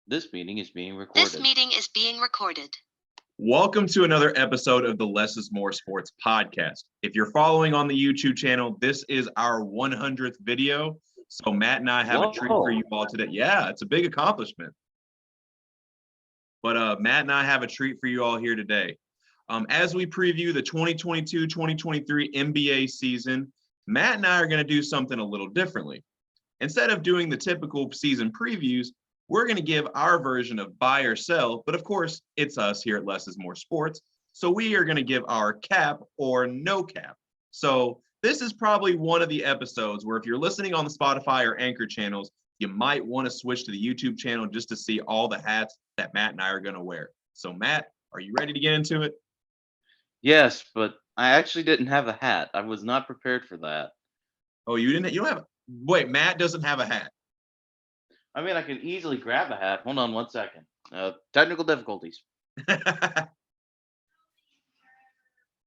This meeting is being This recorded. meeting is being recorded. Welcome to another episode of the Less is More Sports podcast. If you're following on the YouTube channel, this is our 100th video. So Matt and I have a treat for you all today. Yeah, it's a big accomplishment. But Matt and I have a treat for you all here today. As we preview the 2022-2023 NBA season, Matt and I are going to do something a little differently. Instead of doing the typical season previews, we're going to give our version of buy or sell, but of course, it's us here at Less is More Sports. So we are going to give our cap or no cap. So this is probably one of the episodes where if you're listening on the Spotify or Anchor channels, you might want to switch to the YouTube channel just to see all the hats that Matt and I are going to wear. So Matt, are you ready to get into it? Yes, but I actually didn't have a hat. I was not prepared for that. Oh, you don't have, wait, Matt doesn't have a hat. I mean, I could easily grab a hat. Hold on one second. Technical difficulties.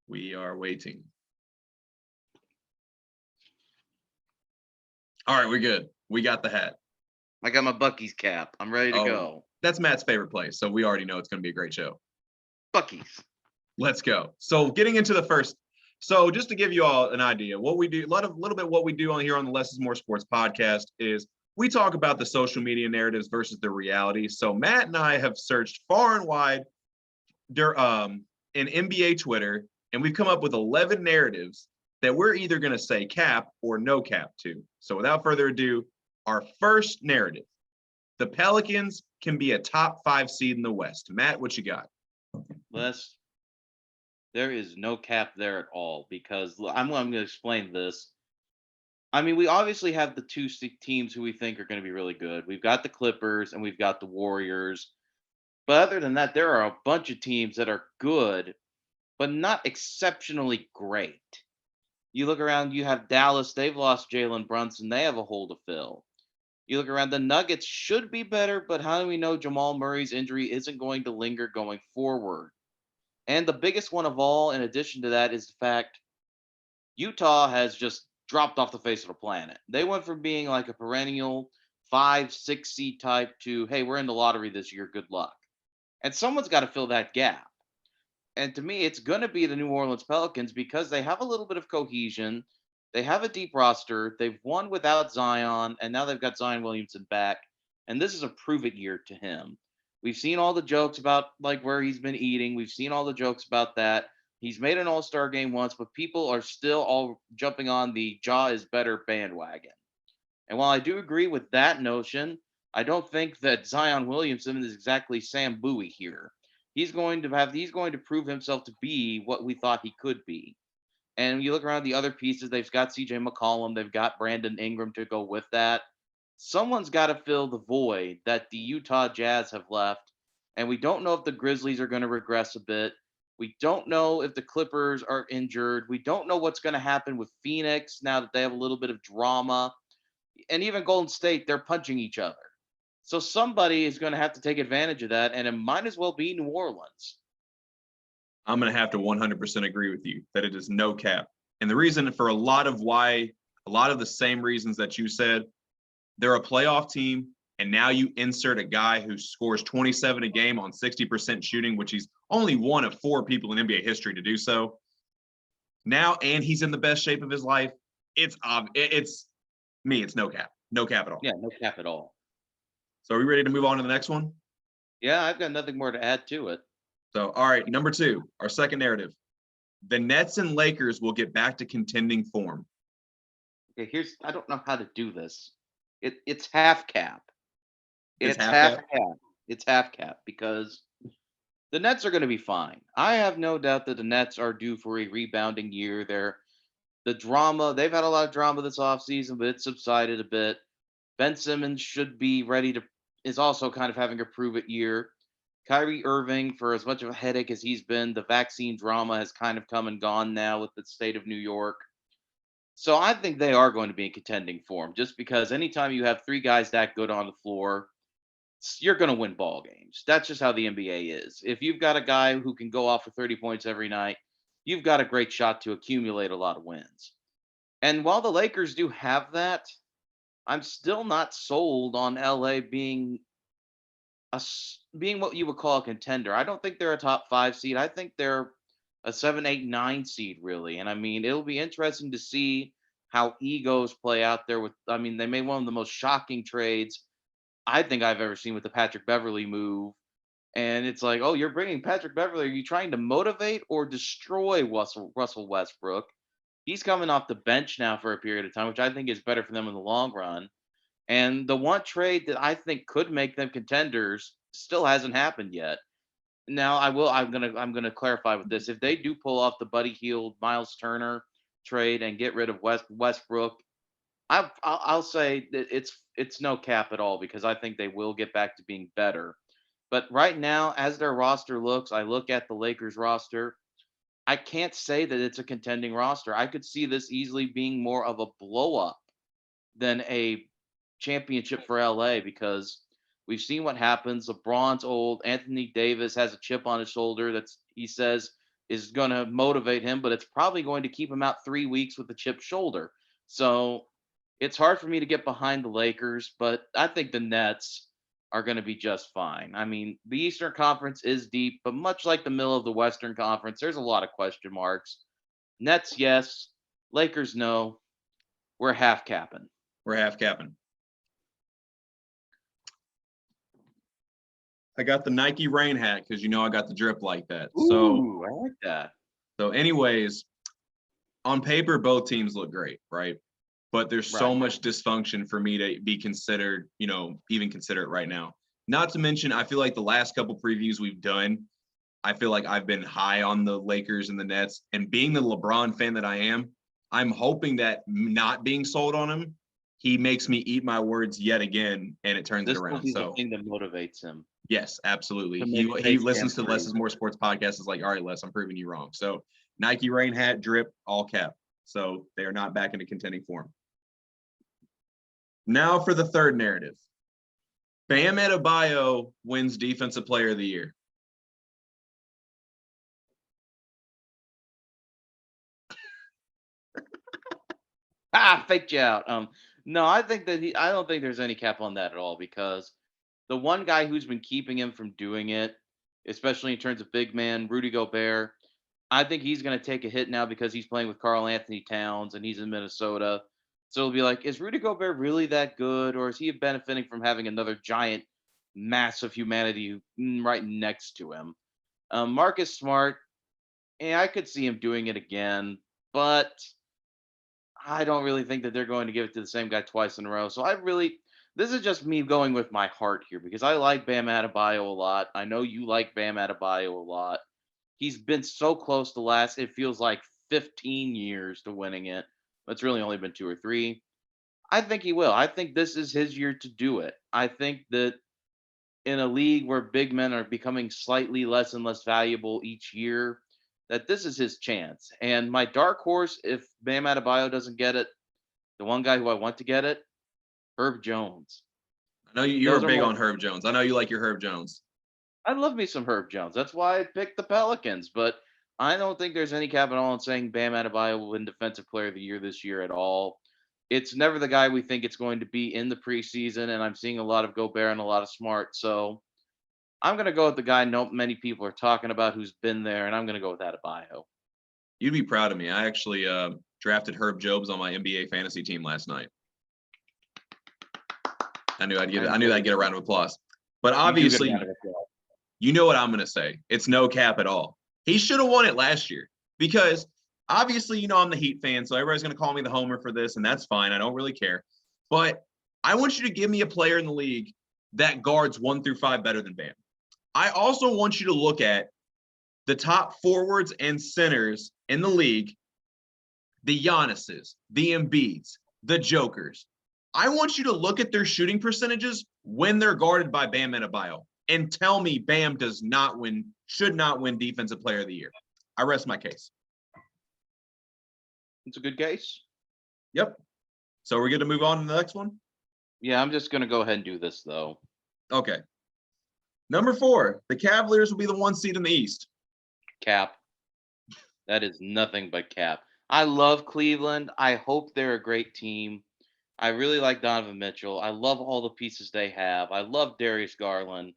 We are waiting. All right, we're good. We got the hat. I got my Bucky's cap. I'm ready to go. That's Matt's favorite place, so we already know it's going to be a great show. Bucky's. Let's go. So getting into the first. So just to give you all an idea, what we do, little bit what we do on here on the Less is More Sports podcast is we talk about the social media narratives versus the reality. So Matt and I have searched far and wide in NBA Twitter, and we've come up with 11 narratives that we're either going to say cap or no cap to. So without further ado, our first narrative: the Pelicans can be a top 5 seed in the West. Matt, what you got? Les, there is no cap there at all because I'm going to explain this. I mean, we obviously have the two teams who we think are going to be really good. We've got the Clippers and we've got the Warriors. But other than that, there are a bunch of teams that are good, but not exceptionally great. You look around, you have Dallas, they've lost Jalen Brunson, they have a hole to fill. You look around, the Nuggets should be better, but how do we know Jamal Murray's injury isn't going to linger going forward? And the biggest one of all, in addition to that, is the fact Utah has just dropped off the face of the planet. They went from being like a perennial 5, 6 seed type to, hey, we're in the lottery this year, good luck. And someone's got to fill that gap. And to me, it's going to be the New Orleans Pelicans because they have a little bit of cohesion. They have a deep roster. They've won without Zion, and now they've got Zion Williamson back. And this is a prove it year to him. We've seen all the jokes about like where he's been eating. We've seen all the jokes about that. He's made an all-star game once, but people are still all jumping on the jaw is better bandwagon. And while I do agree with that notion, I don't think that Zion Williamson is exactly Sam Bowie here. He's going to prove himself to be what we thought he could be. And you look around the other pieces, they've got CJ McCollum, they've got Brandon Ingram to go with that. Someone's got to fill the void that the Utah Jazz have left. And we don't know if the Grizzlies are going to regress a bit. We don't know if the Clippers are injured. We don't know what's going to happen with Phoenix now that they have a little bit of drama. And even Golden State, they're punching each other. So somebody is going to have to take advantage of that, and it might as well be New Orleans. I'm going to have to 100% agree with you that it is no cap. And the reason for a lot of the same reasons that you said, they're a playoff team, and now you insert a guy who scores 27 a game on 60% shooting, which he's only one of 4 people in NBA history to do so. Now, and he's in the best shape of his life. It's no cap. No cap at all. Yeah, no cap at all. So are we ready to move on to the next one? Yeah, I've got nothing more to add to it. So, all right, number 2, our second narrative. The Nets and Lakers will get back to contending form. Okay, I don't know how to do this. It's half cap. It's half cap? It's half cap because the Nets are going to be fine. I have no doubt that the Nets are due for a rebounding year. They've had a lot of drama this offseason, but it's subsided a bit. Ben Simmons is also kind of having a prove it year. Kyrie Irving, for as much of a headache as he's been, the vaccine drama has kind of come and gone now with the state of New York. So I think they are going to be in contending form just because anytime you have 3 guys that good on the floor, you're going to win ball games. That's just how the NBA is. If you've got a guy who can go off for 30 points every night, you've got a great shot to accumulate a lot of wins. And while the Lakers do have that, I'm still not sold on LA being being what you would call a contender. I don't think they're a top 5 seed. I think they're a 7, 8, 9 seed really. And I mean, it'll be interesting to see how egos play out there with I mean, they made one of the most shocking trades I think I've ever seen with the Patrick Beverly move. And it's like, "Oh, you're bringing Patrick Beverly. Are you trying to motivate or destroy Russell Westbrook?" He's coming off the bench now for a period of time, which I think is better for them in the long run. And the one trade that I think could make them contenders still hasn't happened yet. Now, I'm gonna clarify with this. If they do pull off the Buddy Hield, Miles Turner trade and get rid of Westbrook, I'll say that it's no cap at all because I think they will get back to being better. But right now, as their roster looks, I look at the Lakers roster. I can't say that it's a contending roster. I could see this easily being more of a blow up than a championship for LA because we've seen what happens. LeBron's old. Anthony Davis has a chip on his shoulder that's he says is going to motivate him, but it's probably going to keep him out 3 weeks with a chipped shoulder. So it's hard for me to get behind the Lakers, but I think the Nets are going to be just fine. I mean, the Eastern Conference is deep, but much like the middle of the Western Conference, there's a lot of question marks. Nets, yes. Lakers, no. We're half capping. We're half capping. I got the Nike rain hat because I got the drip like that. Ooh, I like that. So anyways, on paper, both teams look great, right? But there's so Right. much dysfunction for me to be considered, even consider it right now. Not to mention, I feel like the last couple previews we've done, I feel like I've been high on the Lakers and the Nets. And being the LeBron fan that I am, I'm hoping that not being sold on him, he makes me eat my words yet again and it turns it This will around. be the So thing that motivates him yes, absolutely. to He make he Space listens Jam to 3. Les's More Sports podcast. Is like, all right, Les, I'm proving you wrong. So Nike rain hat, drip, all cap. So they are not back into contending form. Now for the third narrative. Bam Adebayo wins Defensive Player of the Year. Faked you out. No, I don't think there's any cap on that at all because the one guy who's been keeping him from doing it, especially in terms of big man, Rudy Gobert, I think he's going to take a hit now because he's playing with Carl Anthony Towns and he's in Minnesota. So it'll be like, is Rudy Gobert really that good, or is he benefiting from having another giant mass of humanity right next to him? Marcus Smart, I could see him doing it again, but I don't really think that they're going to give it to the same guy twice in a row. So this is just me going with my heart here because I like Bam Adebayo a lot. I know you like Bam Adebayo a lot. He's been so close to last. It feels like 15 years to winning it. But it's really only been 2 or 3. I think he will. I think this is his year to do it. I think that in a league where big men are becoming slightly less and less valuable each year, that this is his chance. And my dark horse, if Bam Adebayo doesn't get it, the one guy who I want to get it, Herb Jones. I know you're Those are big my. on Herb Jones. I know you like your Herb Jones. I love me some Herb Jones. That's why I picked the Pelicans. But I don't think there's any cap at all in saying Bam Adebayo will win Defensive Player of the Year this year at all. It's never the guy we think it's going to be in the preseason, and I'm seeing a lot of Gobert and a lot of Smart. So I'm going to go with the guy no many people are talking about who's been there, and I'm going to go with Adebayo. You'd be proud of me. I actually drafted Herb Jobs on my NBA fantasy team last night. I knew I'd get a round of applause. But You do get a obviously, round of applause. you know what I'm going to say. It's no cap at all. He should have won it last year because obviously, I'm the Heat fan, so everybody's going to call me the homer for this, and that's fine. I don't really care. But I want you to give me a player in the league that guards 1 through 5 better than Bam. I also want you to look at the top forwards and centers in the league, the Giannis's, the Embiids, the Jokers. I want you to look at their shooting percentages when they're guarded by Bam Adebayo and tell me Bam should not win Defensive Player of the Year. I rest my case. It's a good case. Yep. So we're good to move on to the next one? Yeah, I'm just going to go ahead and do this, though. Okay. Number 4, the Cavaliers will be the 1 seed in the East. Cap. That is nothing but cap. I love Cleveland. I hope they're a great team. I really like Donovan Mitchell. I love all the pieces they have. I love Darius Garland.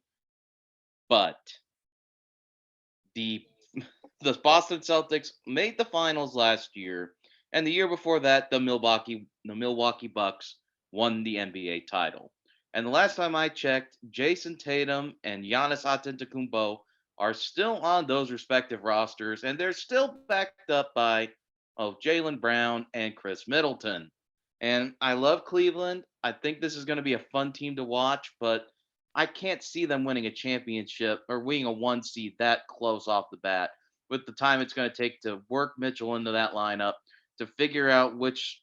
but the the Boston Celtics made the finals last year, and the year before that, the Milwaukee Bucks won the NBA title. And the last time I checked, Jason Tatum and Giannis Antetokounmpo are still on those respective rosters, and they're still backed up by Jalen Brown and Chris Middleton. And I love Cleveland. I think this is going to be a fun team to watch, but I can't see them winning a championship or winning a one seed that close off the bat with the time it's going to take to work Mitchell into that lineup to figure out which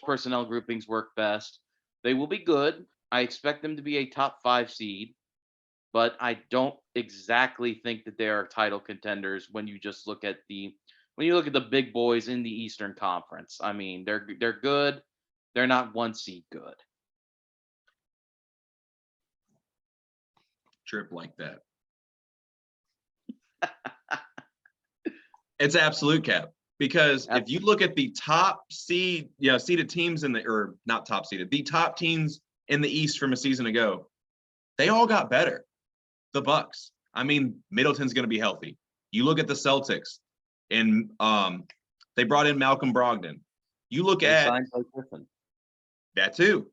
personnel groupings work best. They will be good. I expect them to be a top 5 seed, but I don't exactly think that they are title contenders when you just look at the big boys in the Eastern Conference. I mean, they're good. They're not one seed good. Trip like that. It's absolute cap. Because if you look at the top seed, seeded teams or not top seeded, the top teams in the East from a season ago, they all got better. The Bucks. I mean, Middleton's going to be healthy. You look at the Celtics, and they brought in Malcolm Brogdon. You look They at signed Blake Griffin. that too.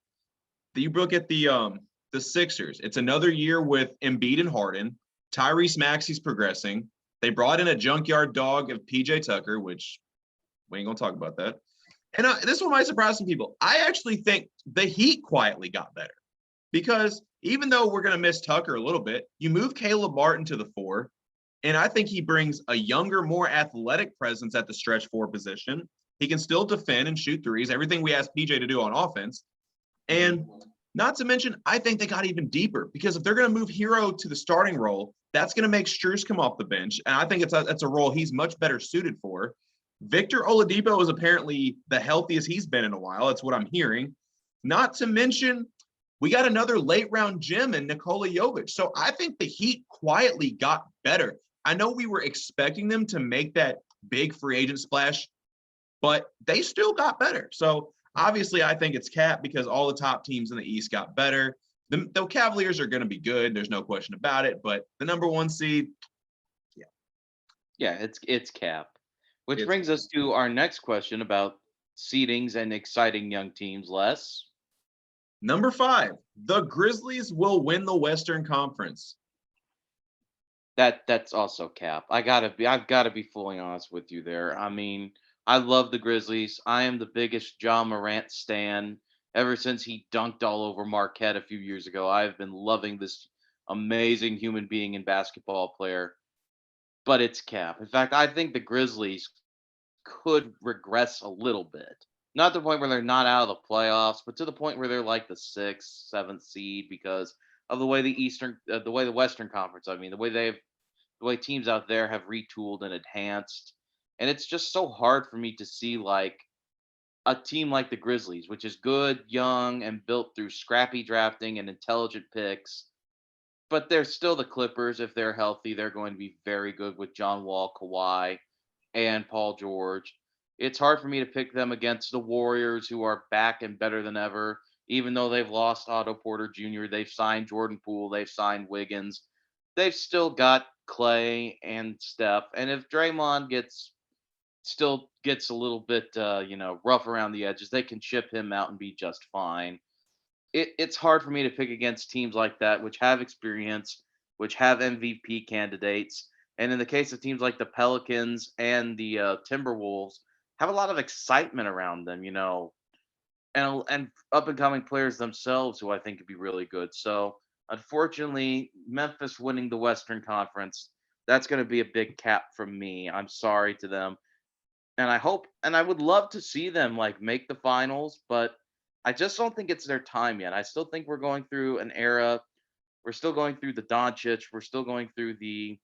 You look at the Sixers. It's another year with Embiid and Harden. Tyrese Maxey's progressing. They brought in a junkyard dog of PJ Tucker, which we ain't gonna talk about that. And this one might surprise some people. I actually think the Heat quietly got better because even though we're gonna miss Tucker a little bit, you move Caleb Martin to the 4, and I think he brings a younger, more athletic presence at the stretch 4 position. He can still defend and shoot threes, everything we asked PJ to do on offense. And not to mention, I think they got even deeper because if they're going to move Hero to the starting role, that's going to make Strus come off the bench. And I think it's a role he's much better suited for. Victor Oladipo is apparently the healthiest he's been in a while. That's what I'm hearing. Not to mention, we got another late round gem in Nikola Jovic. So I think the Heat quietly got better. I know we were expecting them to make that big free agent splash, but they still got better. So obviously, I think it's cap because all the top teams in the East got better. The Cavaliers are going to be good. There's no question about it. But the number 1 seed, yeah, it's cap. Which brings us to our next question about seedings and exciting young teams. Les, number 5, the Grizzlies will win the Western Conference. that's also cap. I've got to be fully honest with you there. I mean, I love the Grizzlies. I am the biggest John Morant stan. Ever since he dunked all over Marquette a few years ago, I've been loving this amazing human being and basketball player. But it's cap. In fact, I think the Grizzlies could regress a little bit. Not to the point where they're not out of the playoffs, but to the point where they're like the 6th, 7th seed because of the way the way the Western Conference. I mean, the way teams out there have retooled and enhanced, and it's just so hard for me to see like a team like the Grizzlies, which is good, young, and built through scrappy drafting and intelligent picks. But they're still the Clippers. If they're healthy, they're going to be very good with John Wall, Kawhi, and Paul George. It's hard for me to pick them against the Warriors, who are back and better than ever. Even though they've lost Otto Porter Jr., they've signed Jordan Poole, they've signed Wiggins. They've still got Clay and Steph. And if Draymond still gets a little bit, rough around the edges, they can chip him out and be just fine. It's hard for me to pick against teams like that, which have experience, which have MVP candidates, and in the case of teams like the Pelicans and the Timberwolves, have a lot of excitement around them, and up and coming players themselves who I think could be really good. So unfortunately, Memphis winning the Western Conference, that's going to be a big cap from me. I'm sorry to them, and I hope and I would love to see them like make the finals, but I just don't think it's their time yet. I still think we're going through an era. We're still going through the Doncic. We're still going through the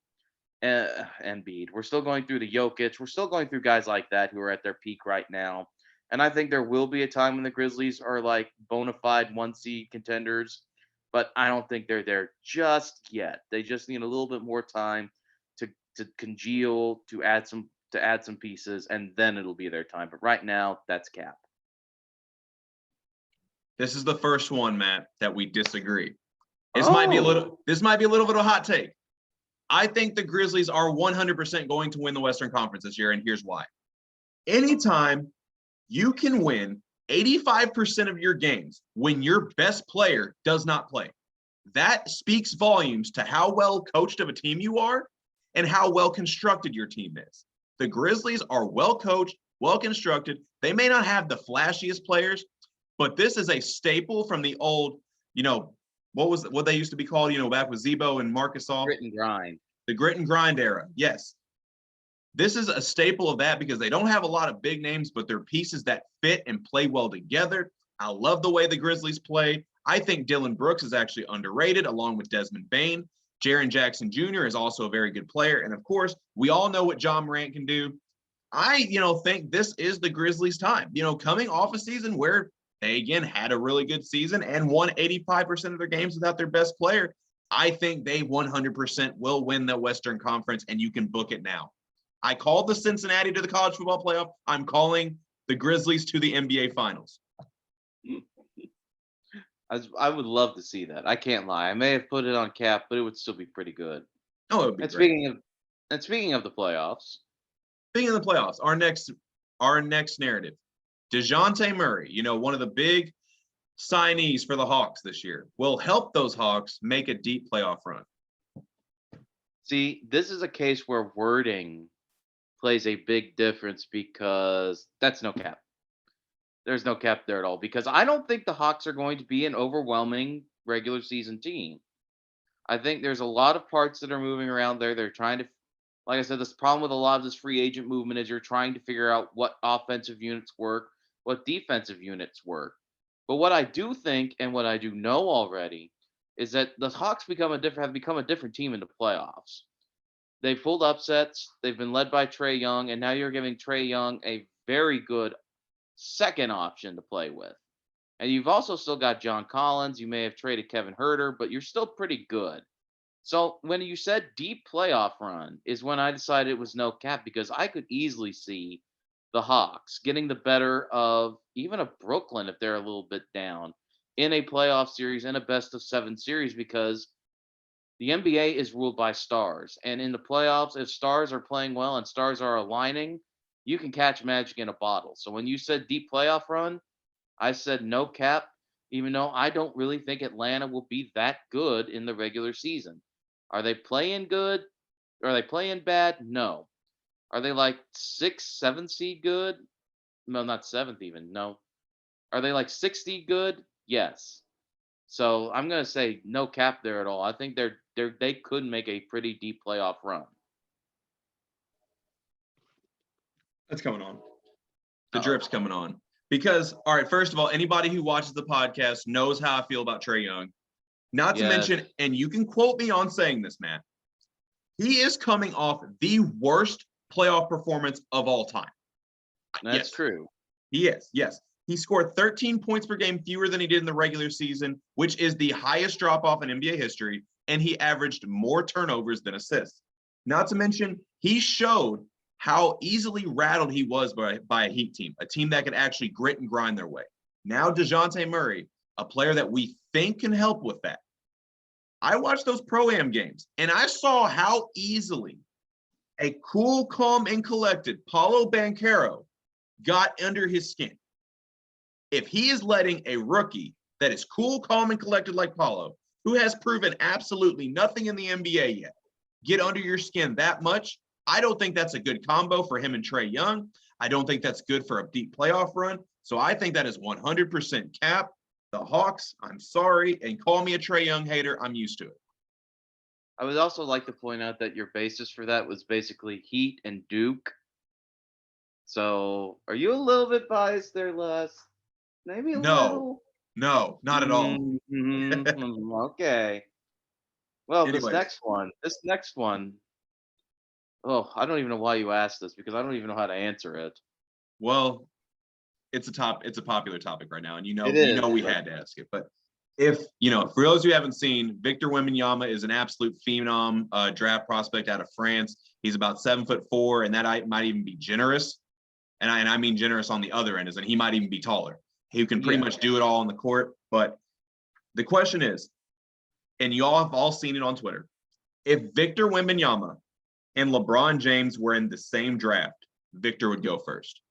Embiid. We're still going through the Jokic. We're still going through guys like that who are at their peak right now. And I think there will be a time when the Grizzlies are like bona fide 1 seed contenders, but I don't think they're there just yet. They just need a little bit more time to congeal, to add some pieces, and then it'll be their time. But right now, that's cap. This is the first one, Matt, that we disagree. This Oh, might be a little bit of a hot take. I think the Grizzlies are 100% going to win the Western Conference this year, and here's why. Anytime you can win 85% of your games when your best player does not play, that speaks volumes to how well coached of a team you are and how well constructed your team is. The Grizzlies are well coached, well constructed. They may not have the flashiest players, but this is a staple from the old, what they used to be called, back with Zebo and Marc Gasol. Grit and grind. The grit and grind era. Yes. This is a staple of that because they don't have a lot of big names, but they're pieces that fit and play well together. I love the way the Grizzlies play. I think Dillon Brooks is actually underrated along with Desmond Bane. Jaren Jackson Jr. is also a very good player. And of course, we all know what John Morant can do. I, think this is the Grizzlies' time, coming off a season where they, again, had a really good season and won 85% of their games without their best player. I think they 100% will win the Western Conference, and you can book it now. I called the Cincinnati to the college football playoff. I'm calling the Grizzlies to the NBA Finals. I would love to see that. I can't lie. I may have put it on cap, but it would still be pretty good. Oh, it would be And great. speaking of the playoffs, Speaking of the playoffs, our next narrative, DeJounte Murray, one of the big signees for the Hawks this year, will help those Hawks make a deep playoff run. see, this is a case where wording plays a big difference because that's no cap. There's no cap there at all because I don't think the Hawks are going to be an overwhelming regular season team. I think there's a lot of parts that are moving around there. They're trying to, like I said, this problem with a lot of this free agent movement is you're trying to figure out what offensive units work, what defensive units work. But what I do think and what I do know already is that the Hawks have become a different team in the playoffs. They've pulled upsets. They've been led by Trae Young, and now you're giving Trae Young a very good second option to play with. And you've also still got John Collins. You may have traded Kevin Herter, but you're still pretty good. So when you said deep playoff run is when I decided it was no cap because I could easily see the Hawks getting the better of even a Brooklyn if they're a little bit down in a playoff series in a best of 7 series because the NBA is ruled by stars. And in the playoffs, if stars are playing well and stars are aligning, you can catch magic in a bottle. So when you said deep playoff run, I said no cap, even though I don't really think Atlanta will be that good in the regular season. Are they playing good? Are they playing bad? No. Are they like 6, 7 seed good? No, not seventh even. No. Are they like 6 seed good? Yes. So I'm gonna say no cap there at all. I think they could make a pretty deep playoff run. That's coming on. The drip's coming on. Because, all right, first of all, anybody who watches the podcast knows how I feel about Trae Young. Not to mention, and you can quote me on saying this, Matt, he is coming off the worst playoff performance of all time. That's true. He is, yes. He scored 13 points per game fewer than he did in the regular season, which is the highest drop-off in NBA history, and he averaged more turnovers than assists. Not to mention, he showed how easily rattled he was by a Heat team, a team that could actually grit and grind their way. Now DeJounte Murray, a player that we think can help with that. I watched those Pro-Am games, and I saw how easily a cool, calm, and collected Paolo Banchero got under his skin. If he is letting a rookie that is cool, calm, and collected like Paolo, who has proven absolutely nothing in the NBA yet, get under your skin that much, I don't think that's a good combo for him and Trae Young. I don't think that's good for a deep playoff run. So I think that is 100% cap. The Hawks, I'm sorry, and call me a Trae Young hater. I'm used to it. I would also like to point out that your basis for that was basically Heat and Duke. So are you a little bit biased there, Les? Maybe a little? No, not at all. Mm-hmm. Okay. Well, Anyways. this next one, oh, I don't even know why you asked this because I don't even know how to answer it. Well, it's a popular topic right now, and we had to ask it. But for those who haven't seen, Victor Wembanyama is an absolute phenom draft prospect out of France. He's about 7'4", and that might even be generous. And I mean generous on the other end, is that he might even be taller. He can pretty much do it all on the court. But the question is, and y'all have all seen it on Twitter, If Victor Wembanyama and LeBron James were in the same draft, Victor would go first.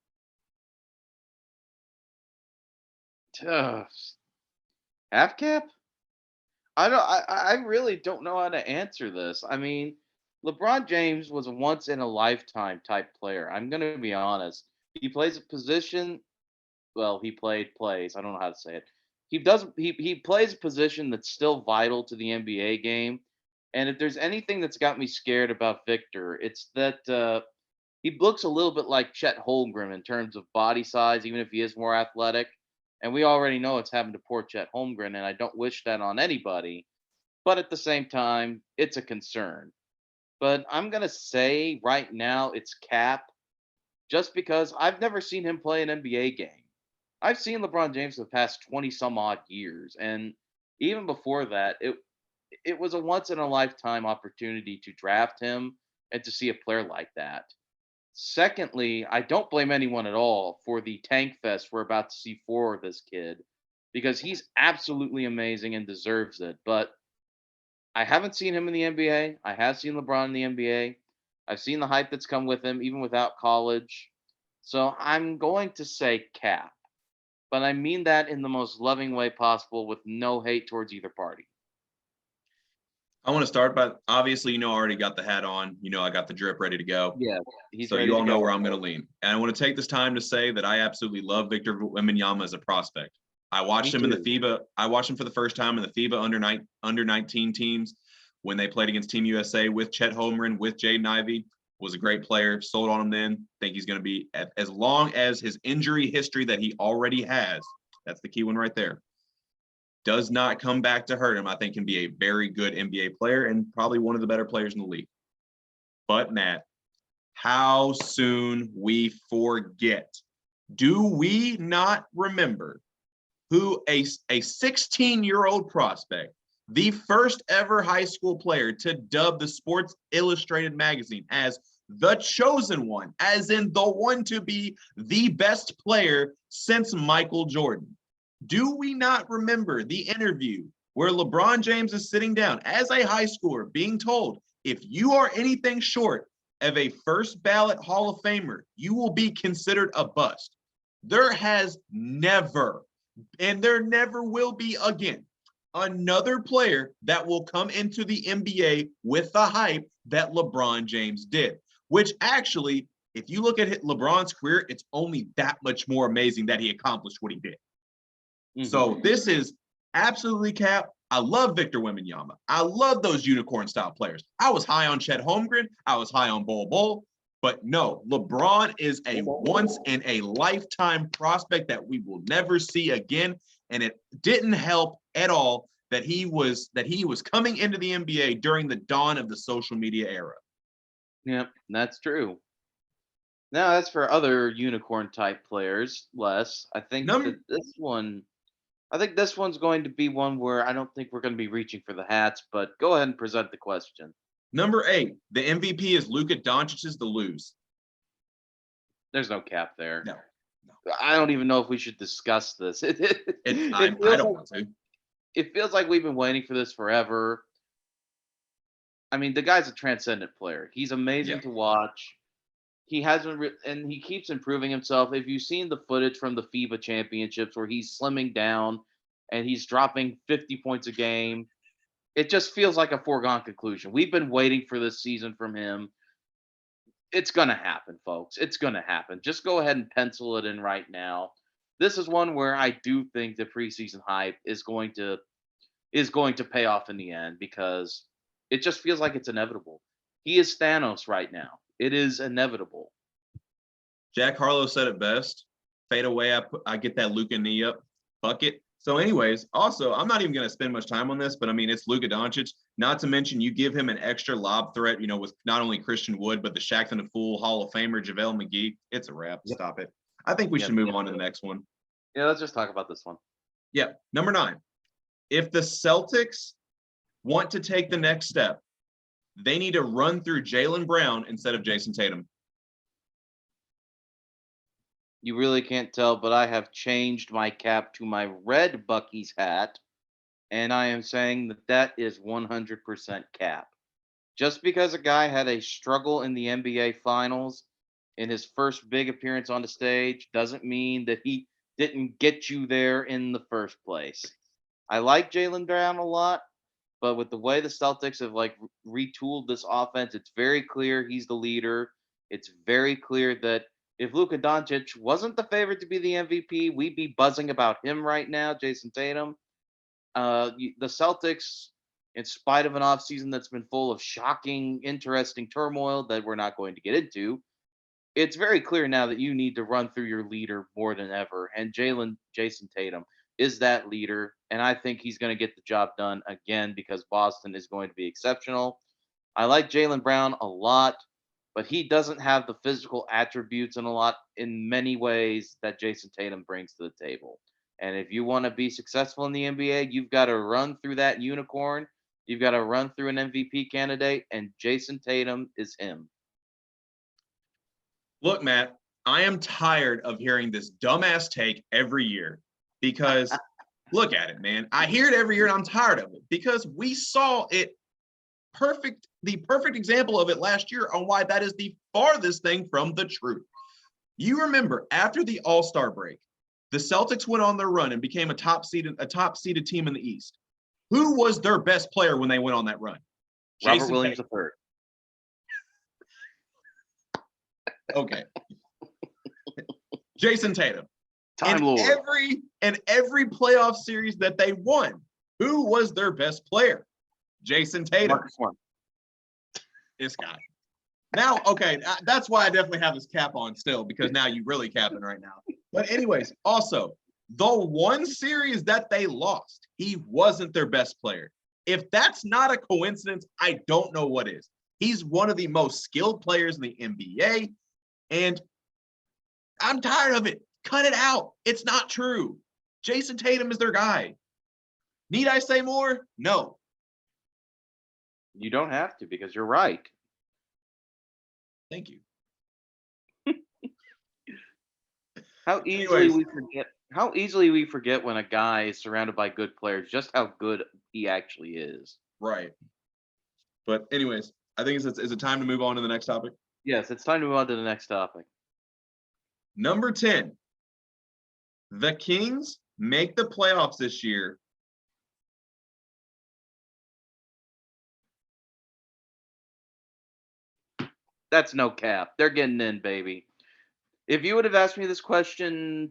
Ugh. Half cap? I don't. I really don't know how to answer this. I mean, LeBron James was a once in a lifetime type player. I'm gonna be honest. He plays a position. Well, plays. I don't know how to say it. He does. He plays a position that's still vital to the NBA game. And if there's anything that's got me scared about Victor, it's that he looks a little bit like Chet Holmgren in terms of body size, even if he is more athletic. And we already know it's happened to poor Chet Holmgren, and I don't wish that on anybody. But at the same time, it's a concern. But I'm gonna say right now it's Cap, just because I've never seen him play an NBA game. I've seen LeBron James for the past 20 some odd years, and even before that, it was a once in a lifetime opportunity to draft him and to see a player like that. Secondly, I don't blame anyone at all for the tank fest we're about to see for this kid, because he's absolutely amazing and deserves it. But I haven't seen him in the NBA. I have seen LeBron in the NBA. I've seen the hype that's come with him, even without college. So I'm going to say Cap, but I mean that in the most loving way possible with no hate towards either party. I want to start by obviously, I already got the hat on. I got the drip ready to go. Yeah, he's So ready you to all know go. where I'm going to lean. And I want to take this time to say that I absolutely love Victor Wembanyama as a prospect. I watched Me him in the too. FIBA. I watched him for the first time in the FIBA under 19 teams when they played against Team USA with Chet Holmgren, with Jaden Ivey. Was a great player. Sold on him then. Think he's going to be, as long as his injury history that he already has. That's the key one right there. Does not come back to hurt him. I think can be a very good NBA player and probably one of the better players in the league. But Matt, how soon we forget. Do we not remember who a 16-year-old prospect, the first ever high school player to dub the Sports Illustrated magazine as the chosen one, as in the one to be the best player since Michael Jordan? Do we not remember the interview where LeBron James is sitting down as a high schooler being told, if you are anything short of a first ballot Hall of Famer, you will be considered a bust? There has never, and there never will be again, another player that will come into the NBA with the hype that LeBron James did, which actually, if you look at LeBron's career, it's only that much more amazing that he accomplished what he did. So this is absolutely Cap. I love Victor Wembanyama. I love those unicorn style players. I was high on Chet Holmgren. I was high on Bol Bol. But no, LeBron is a once in a lifetime prospect that we will never see again. And it didn't help at all that he was coming into the NBA during the dawn of the social media era. Yep, that's true. Now, as for other unicorn type players, Les, I think this one's going to be one where I don't think we're going to be reaching for the hats, but go ahead and present the question. Number 8, the MVP is Luka Doncic's the lose. There's no cap there. No. I don't even know if we should discuss this. I don't want to. It feels like we've been waiting for this forever. I mean, the guy's a transcendent player. He's amazing to watch. He hasn't, and he keeps improving himself. If you've seen the footage from the FIBA championships where he's slimming down and he's dropping 50 points a game, it just feels like a foregone conclusion. We've been waiting for this season from him. It's going to happen, folks. It's going to happen. Just go ahead and pencil it in right now. This is one where I do think the preseason hype is going to pay off in the end, because it just feels like it's inevitable. He is Thanos right now. It is inevitable. Jack Harlow said it best. Fade away, I get that Luka knee up bucket. So, anyways, also, I'm not even going to spend much time on this, but I mean, it's Luka Doncic. Not to mention, you give him an extra lob threat, with not only Christian Wood, but the Shaqtin' a Fool Hall of Famer, JaVale McGee. It's a wrap. Yep. Stop it. I think we Yep. should move on to the next one. Yeah, let's just talk about this one. Yeah. Number 9. If the Celtics want to take the next step, they need to run through Jaylen Brown instead of Jason Tatum. You really can't tell, but I have changed my cap to my red Bucky's hat, and I am saying that is 100% cap. Just because a guy had a struggle in the NBA Finals in his first big appearance on the stage doesn't mean that he didn't get you there in the first place. I like Jalen Brown a lot, but with the way the Celtics have like retooled this offense, it's very clear he's the leader. It's very clear that if Luka Doncic wasn't the favorite to be the MVP, we'd be buzzing about him right now, Jason Tatum. The Celtics, in spite of an offseason that's been full of shocking, interesting turmoil that we're not going to get into, it's very clear now that you need to run through your leader more than ever. And Jason Tatum is that leader. And I think he's going to get the job done again because Boston is going to be exceptional. I like Jalen Brown a lot, but he doesn't have the physical attributes in many ways that Jason Tatum brings to the table. And if you want to be successful in the NBA, you've got to run through that unicorn. You've got to run through an MVP candidate, and Jason Tatum is him. Look, Matt, I am tired of hearing this dumbass take every year because look at it, man. I hear it every year and I'm tired of it because we saw it the perfect example of it last year on why that is the farthest thing from the truth. You remember after the All-Star break, the Celtics went on their run and became a top-seeded team in the East. Who was their best player when they went on that run? Robert Williams III. Okay. Jason Tatum. Time in Lord. every playoff series that they won, who was their best player? Jason Tatum. Marcus Smart. This guy. Now, okay, that's why I definitely have this cap on still, because now you really capping right now. But anyways, also, the one series that they lost, he wasn't their best player. If that's not a coincidence, I don't know what is. He's one of the most skilled players in the NBA, and I'm tired of it. Cut it out. It's not true. Jason Tatum is their guy. Need I say more? No. You don't have to because you're right. Thank you. How easily we forget. How easily we forget when a guy is surrounded by good players, just how good he actually is. Right. But anyways, I think is it time to move on to the next topic? Yes, it's time to move on to the next topic. Number 10. The Kings make the playoffs this year. That's no cap. They're getting in, baby. If you would have asked me this question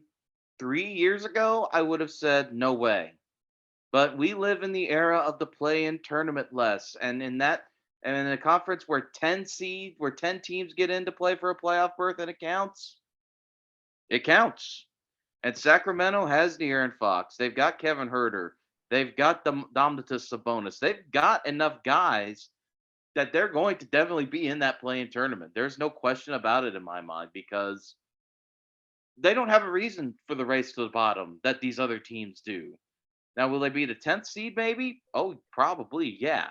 3 years ago, I would have said no way. But we live in the era of the play-in tournament less, and in a conference where 10 teams get in to play for a playoff berth and it counts. It counts. And Sacramento has De'Aaron Fox. They've got Kevin Herter. They've got the Domantas Sabonis. They've got enough guys that they're going to definitely be in that play-in tournament. There's no question about it in my mind because they don't have a reason for the race to the bottom that these other teams do. Now, will they be the 10th seed maybe? Oh, probably, yeah.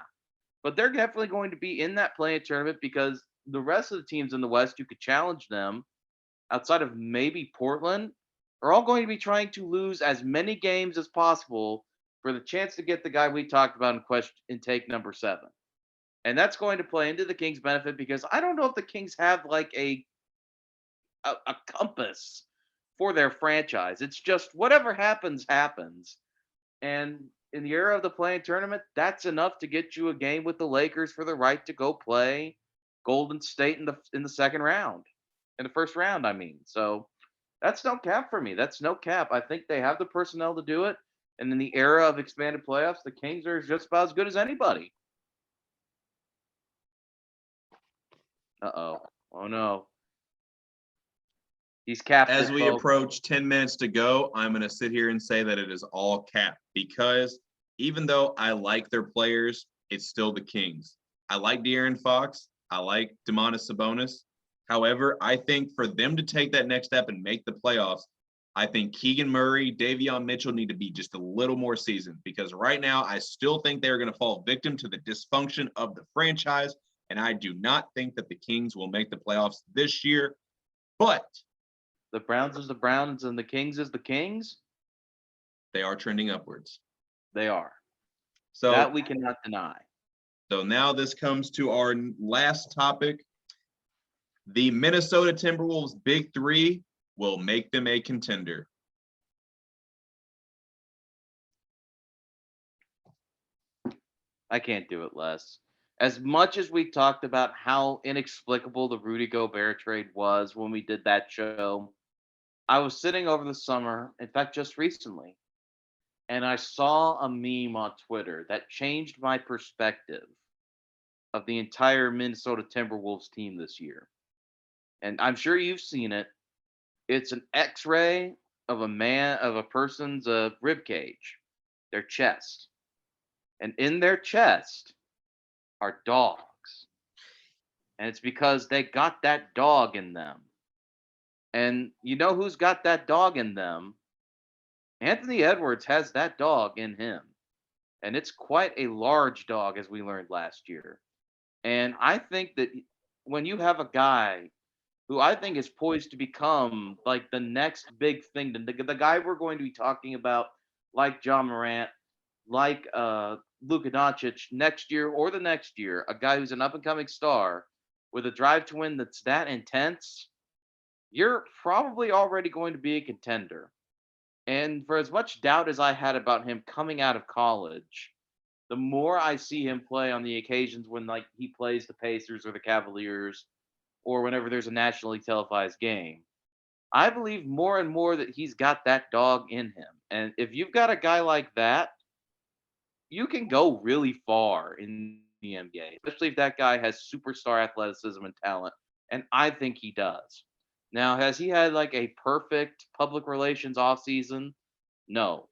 But they're definitely going to be in that play-in tournament because the rest of the teams in the West, you could challenge them outside of maybe Portland, are all going to be trying to lose as many games as possible for the chance to get the guy we talked about in take number 7. And that's going to play into the Kings' benefit because I don't know if the Kings have like a compass for their franchise. It's just whatever happens, happens. And in the era of the play-in tournament, that's enough to get you a game with the Lakers for the right to go play Golden State in the second round. In the first round, I mean. So that's no cap for me. That's no cap. I think they have the personnel to do it. And in the era of expanded playoffs, the Kings are just about as good as anybody. Uh-oh. Oh, no. He's capped As it, we folks. approach 10 minutes to go, I'm going to sit here and say that it is all cap because even though I like their players, it's still the Kings. I like De'Aaron Fox. I like Domantas Sabonis. However, I think for them to take that next step and make the playoffs, I think Keegan Murray, Davion Mitchell need to be just a little more seasoned because right now I still think they're going to fall victim to the dysfunction of the franchise. And I do not think that the Kings will make the playoffs this year. But the Browns is the Browns and the Kings is the Kings. They are trending upwards. They are. So that we cannot deny. So now this comes to our last topic. The Minnesota Timberwolves Big Three will make them a contender. I can't do it less. As much as we talked about how inexplicable the Rudy Gobert trade was when we did that show, I was sitting over the summer, in fact, just recently, and I saw a meme on Twitter that changed my perspective of the entire Minnesota Timberwolves team this year. And I'm sure you've seen it. It's an X-ray of a person's rib cage, their chest, and in their chest are dogs, and it's because they got that dog in them. And you know who's got that dog in them? Anthony Edwards has that dog in him, and it's quite a large dog, as we learned last year. And I think that when you have a guy who I think is poised to become like the next big thing, the guy we're going to be talking about, like John Morant, like Luka Doncic next year or the next year, a guy who's an up and coming star with a drive to win that's that intense, you're probably already going to be a contender. And for as much doubt as I had about him coming out of college, the more I see him play on the occasions when like he plays the Pacers or the Cavaliers or whenever there's a nationally televised game, I believe more and more that he's got that dog in him. And if you've got a guy like that, you can go really far in the NBA, especially if that guy has superstar athleticism and talent. And I think he does. Now, has he had like a perfect public relations offseason? No.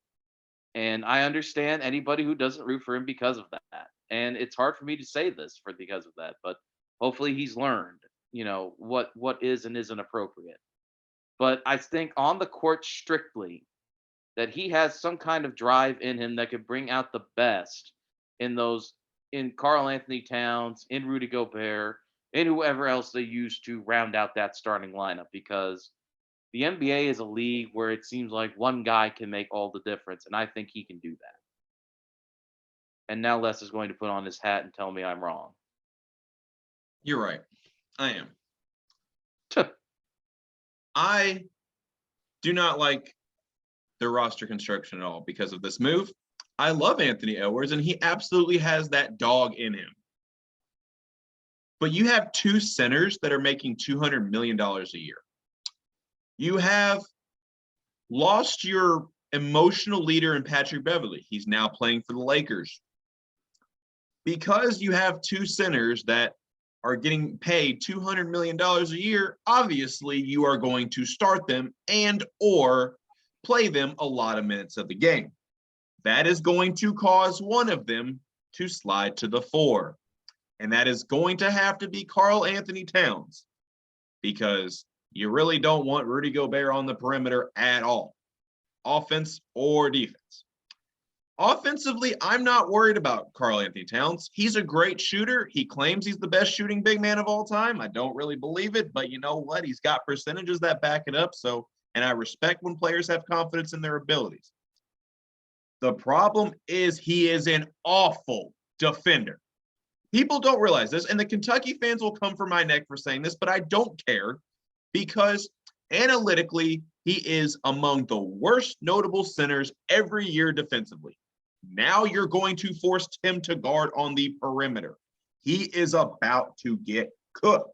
And I understand anybody who doesn't root for him because of that. And it's hard for me to say this for because of that, but hopefully he's learned, what is and isn't appropriate. But I think on the court strictly, that he has some kind of drive in him that could bring out the best in those in Carl Anthony Towns, in Rudy Gobert, in whoever else they use to round out that starting lineup because the NBA is a league where it seems like one guy can make all the difference, and I think he can do that. And now Les is going to put on his hat and tell me I'm wrong. You're right. I am. I do not like their roster construction at all because of this move. I love Anthony Edwards, and he absolutely has that dog in him. But you have two centers that are making $200 million a year. You have lost your emotional leader in Patrick Beverley. He's now playing for the Lakers. Because you have two centers that are getting paid $200 million a year, obviously you are going to start them and or play them a lot of minutes of the game. That is going to cause one of them to slide to the four. And that is going to have to be Carl Anthony Towns because you really don't want Rudy Gobert on the perimeter at all, offense or defense. Offensively, I'm not worried about Carl Anthony Towns. He's a great shooter. He claims he's the best shooting big man of all time. I don't really believe it, but you know what? He's got percentages that back it up. And I respect when players have confidence in their abilities. The problem is he is an awful defender. People don't realize this, and the Kentucky fans will come for my neck for saying this, but I don't care because analytically, he is among the worst notable centers every year defensively. Now you're going to force him to guard on the perimeter. He is about to get cooked.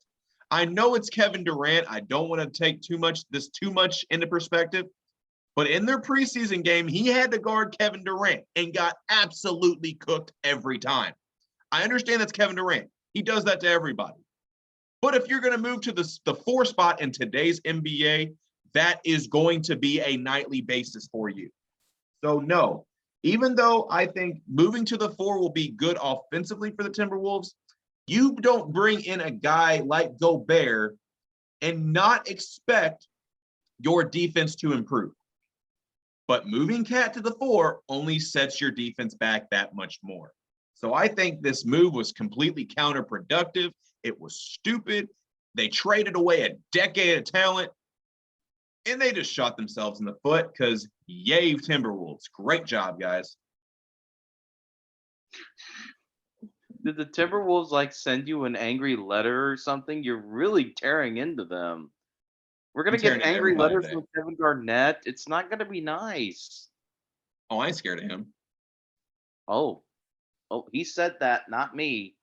I know it's Kevin Durant. I don't want to take too much into perspective, but in their preseason game, he had to guard Kevin Durant and got absolutely cooked every time. I understand that's Kevin Durant. He does that to everybody. But if you're going to move to the four spot in today's NBA, that is going to be a nightly basis for you. So no, even though I think moving to the four will be good offensively for the Timberwolves, you don't bring in a guy like Gobert and not expect your defense to improve. But moving Cat to the four only sets your defense back that much more. So I think this move was completely counterproductive. It was stupid. They traded away a decade of talent, and they just shot themselves in the foot because yay, Timberwolves. Great job, guys. Did the Timberwolves like send you an angry letter or something? You're really tearing into them. We're I'm gonna tearing get into angry everybody letters today. from Kevin Garnett. It's not gonna be nice. Oh, I ain't scared of him. Oh, oh, he said that, not me.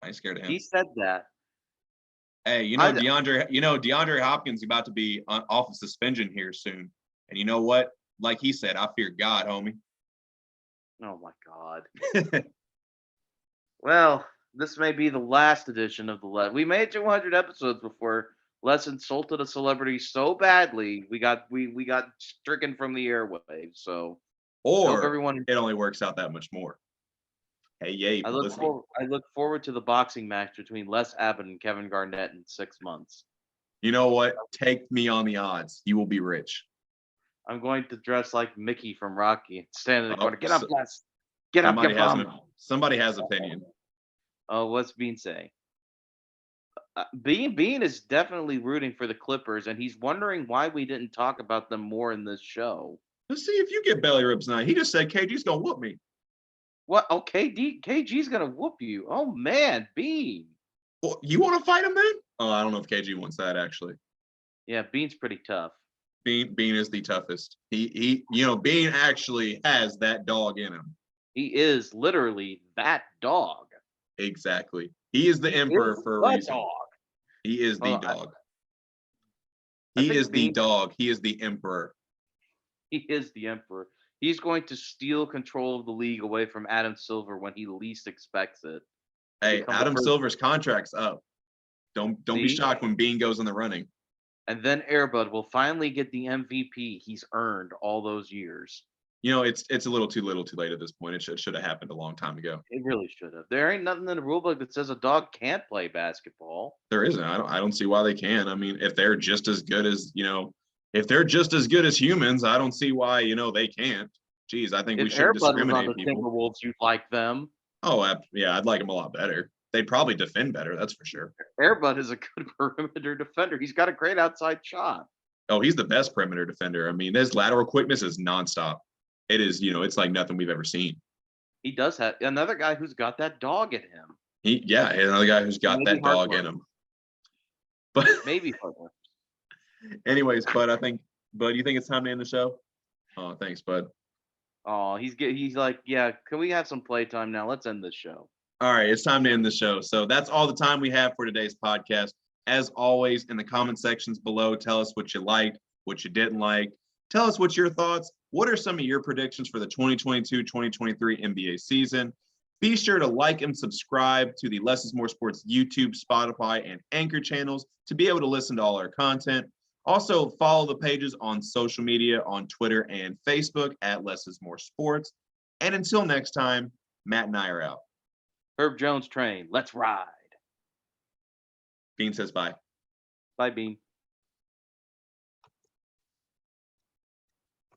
I ain't scared of He him. said that. Hey, I DeAndre Hopkins is about to be off of suspension here soon. And you know what? Like he said, I fear God, homie. oh my god. Well, this may be the last edition of the We made 200 episodes before Les insulted a celebrity so badly we got stricken from the airwaves. So I hope Or everyone. it only works out that much more. Hey, yay, publicity. I look forward to the boxing match between Les Abbott and Kevin Garnett in 6 months. You know what? Take me on the odds. You will be rich. I'm going to dress like Mickey from Rocky and stand in the corner. Oh, Get up, Les. Get up, you bum. somebody has opinion. Oh, what's Bean say? Bean is definitely rooting for the Clippers, and he's wondering why we didn't talk about them more in this show. Let's see if you get belly ribs tonight. He just said KG's gonna whoop me. What? Oh, KG's gonna whoop you. Oh man, Bean. Well, you want to fight him then? Oh, I don't know if KG wants that actually. Yeah, Bean's pretty tough. Bean is the toughest. Bean actually has that dog in him. He is literally that dog. Exactly. He is the emperor for a reason. Dog. He is the Well, dog. I He think is the Bean. dog. He is the emperor. He is the emperor. He's going to steal control of the league away from Adam Silver when he least expects it. Hey, Adam Silver's contract's up. Don't be shocked when Bean goes in the running. And then Airbud will finally get the MVP he's earned all those years. It's a little too late at this point. It should have happened a long time ago. It really should have. There ain't nothing in the rulebook that says a dog can't play basketball. There isn't. I don't see why they can. I mean, if they're just as good as if they're just as good as humans, I don't see why they can't. Geez, I think we shouldn't discriminate was on the people. Timberwolves, you'd like them. Oh, yeah, I'd like them a lot better. They'd probably defend better, that's for sure. Airbud is a good perimeter defender. He's got a great outside shot. Oh, he's the best perimeter defender. I mean, his lateral quickness is nonstop. It is, it's like nothing we've ever seen. He does have another guy who's got that dog in him. Another guy who's got that dog in him. But maybe Harper. Anyways, Bud, you think it's time to end the show? Oh, thanks, Bud. Oh, he's like, yeah, can we have some playtime now? Let's end this show. All right, it's time to end the show. So that's all the time we have for today's podcast. As always, in the comment sections below, tell us what you liked, what you didn't like. Tell us what's your thoughts. What are some of your predictions for the 2022-2023 NBA season? Be sure to like and subscribe to the Less is More Sports YouTube, Spotify, and Anchor channels to be able to listen to all our content. Also, follow the pages on social media on Twitter and Facebook at Less is More Sports. And until next time, Matt and I are out. Herb Jones train. Let's ride. Bean says bye. Bye, Bean.